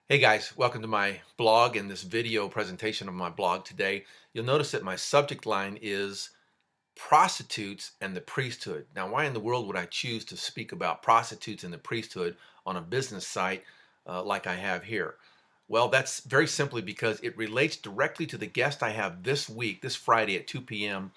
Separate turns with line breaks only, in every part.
Hey guys, welcome to my blog and this video presentation of my blog today. You'll notice that my subject line is Prostitutes and the Priesthood. Now, why in the world would I choose to speak about prostitutes and the priesthood on a business site like I have here? Well, that's very simply because it relates directly to the guest I have this week, this Friday at 2 p.m.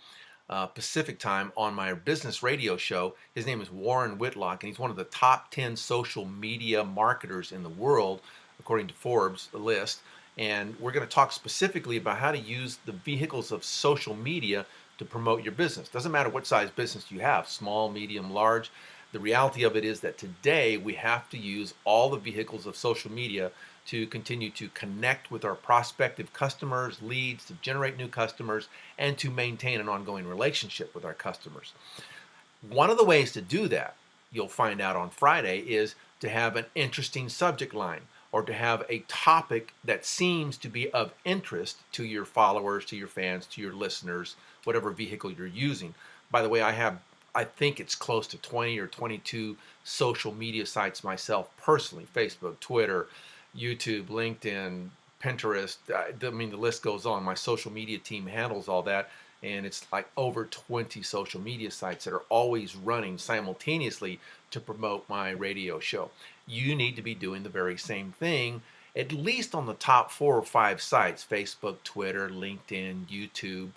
Pacific time on my business radio show. His name is Warren Whitlock, and he's one of the top 10 social media marketers in the world, according to Forbes, the list. And we're going to talk specifically about how to use the vehicles of social media to promote your business. Doesn't matter what size business you have, small, medium, large. The reality of it is that today we have to use all the vehicles of social media to continue to connect with our prospective customers, leads, to generate new customers, and to maintain an ongoing relationship with our customers. One of the ways to do that, you'll find out on Friday, is to have an interesting subject line or to have a topic that seems to be of interest to your followers, to your fans, to your listeners, whatever vehicle you're using. By the way, I think it's close to 20 or 22 social media sites myself personally: Facebook, Twitter, YouTube, LinkedIn, Pinterest. I mean, the list goes on. My social media team handles all that, and it's like over 20 social media sites that are always running simultaneously to promote my radio show. You need to be doing the very same thing, at least on the top 4 or 5 sites: Facebook, Twitter, LinkedIn, YouTube,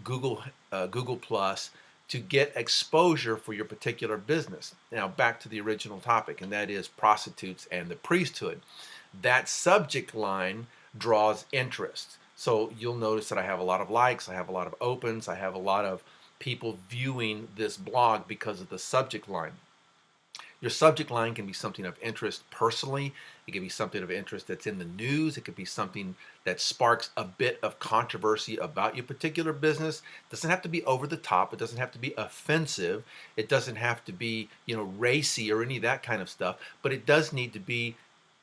Google Plus, to get exposure for your particular business. Now, back to the original topic, and that is prostitutes and the priesthood. That subject line draws interest. So you'll notice that I have a lot of likes, I have a lot of opens, I have a lot of people viewing this blog because of the subject line. Your subject line can be something of interest personally. It can be something of interest that's in the news. It could be something that sparks a bit of controversy about your particular business. It doesn't have to be over the top. It doesn't have to be offensive. It doesn't have to be, racy or any of that kind of stuff. But it does need to be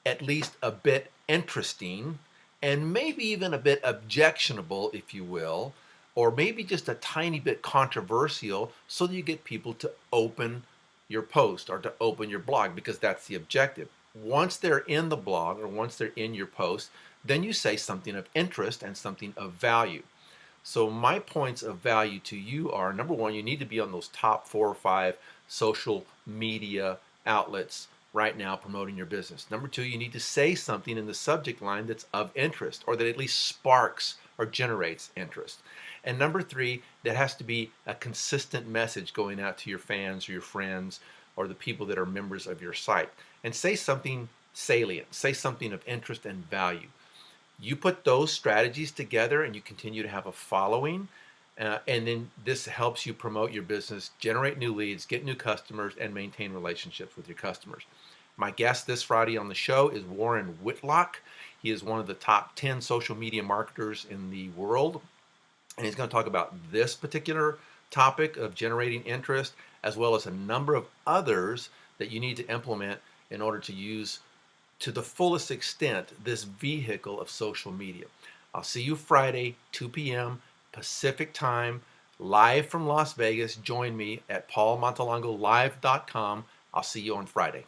at least a bit interesting and maybe even a bit objectionable, if you will, or maybe just a tiny bit controversial so that you get people to open your post or to open your blog, because that's the objective. Once they're in the blog or once they're in your post, then you say something of interest and something of value. So my points of value to you are: number one, you need to be on those top 4 or 5 social media outlets right now promoting your business. Number two, you need to say something in the subject line that's of interest or that at least sparks or generates interest. And number three, that has to be a consistent message going out to your fans or your friends or the people that are members of your site. And say something salient, say something of interest and value. You put those strategies together and you continue to have a following, and then this helps you promote your business, generate new leads, get new customers, and maintain relationships with your customers. My guest this Friday on the show is Warren Whitlock. He is one of the top 10 social media marketers in the world, and he's going to talk about this particular topic of generating interest, as well as a number of others that you need to implement in order to use to the fullest extent this vehicle of social media. I'll see you Friday, 2 p.m. Pacific time, live from Las Vegas. Join me at paulmontalongolive.com. I'll see you on Friday.